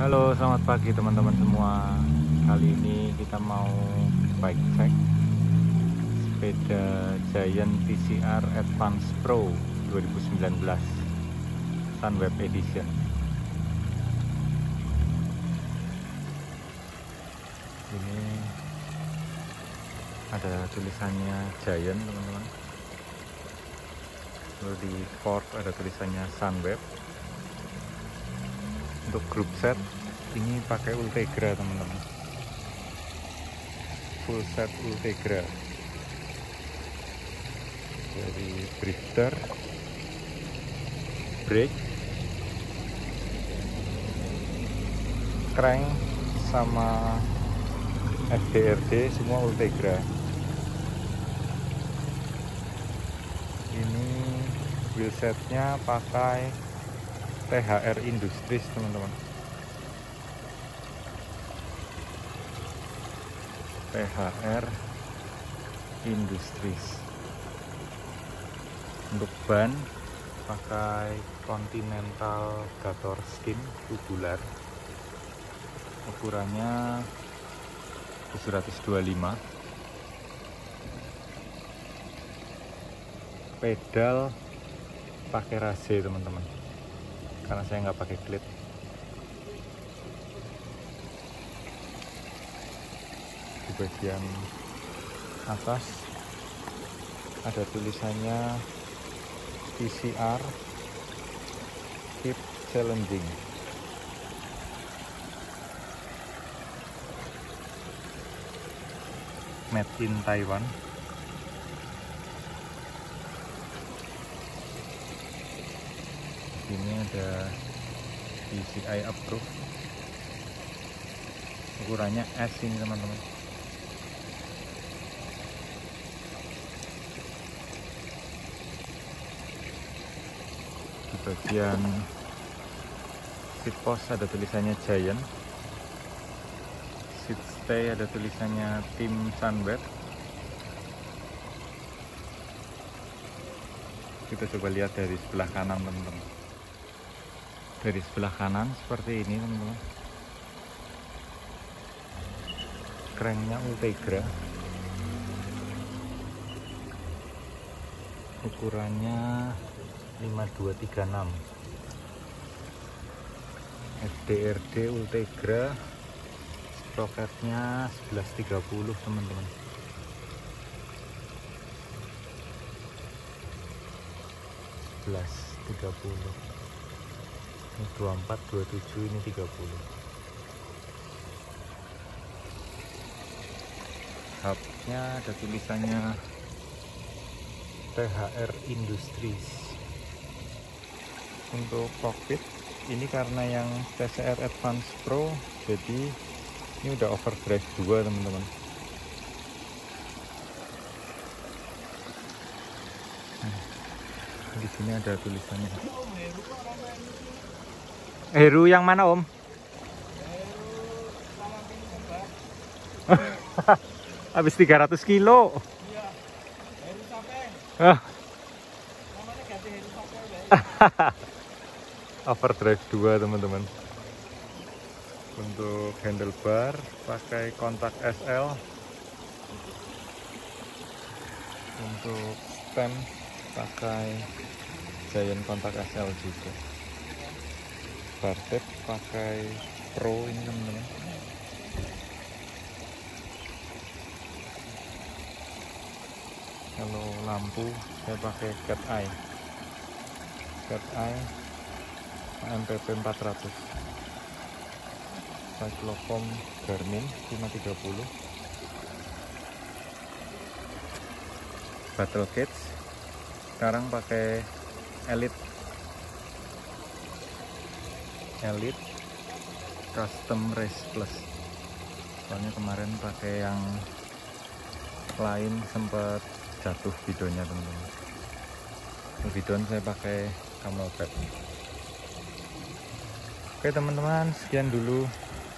Halo, selamat pagi teman-teman semua. Kali ini kita mau bike check sepeda Giant TCR Advance Pro 2019 Sunweb Edition. Ini ada tulisannya Giant, teman-teman. Lalu di fork ada tulisannya Sunweb. Untuk grup set ini pakai Ultegra, teman-teman. Full set Ultegra. Dari drifter, brake, crank sama FDRD semua Ultegra. Ini wheelsetnya pakai THR Industries, teman-teman. THR Industries. Untuk ban pakai Continental Gator Skin tubular. Ukurannya 725. Pedal pakai rase, teman-teman, karena saya nggak pakai klip. Di bagian atas ada tulisannya TCR Keep Challenging. Made in Taiwan. Ini ada PCI approve. Ukurannya S ini, teman-teman. Di bagian seat post ada tulisannya Giant. Seat stay ada tulisannya Tim Sunweb. Kita coba lihat dari sebelah kanan, teman-teman. Dari sebelah kanan seperti ini, teman-teman. Cranknya Ultegra. Ukurannya 5236. FDRD Ultegra. Sprocketnya 1130, teman-teman. Ini 24, 27, ini 30. Hubnya ada tulisannya THR Industries. Untuk cockpit ini karena yang TCR Advance Pro, jadi ini udah overdrive 2, teman-teman. Di sini ada tulisannya. Heru yang mana, Om? Habis 300 kilo. Iya. Heru Sapeng. Namanya ganti Heru Sapeng, Overdrive 2, teman-teman. Untuk handlebar pakai kontak SL. Untuk stem pakai Giant kontak SL juga. Bar tape pakai Pro ini, teman-teman. Kalau lampu saya pakai cat eye MPP 400. Cyclocom Garmin 530. Battle cage sekarang pakai Elite Custom Race Plus. Soalnya kemarin pakai yang lain sempat jatuh bidonnya, teman-teman. Bidon saya pakai Camelback. Oke, teman-teman, sekian dulu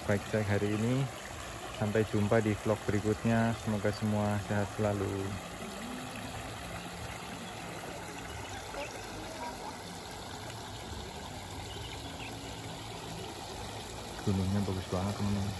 bike check hari ini. Sampai jumpa di vlog berikutnya. Semoga semua sehat selalu. gunungnya bagus banget teman-teman.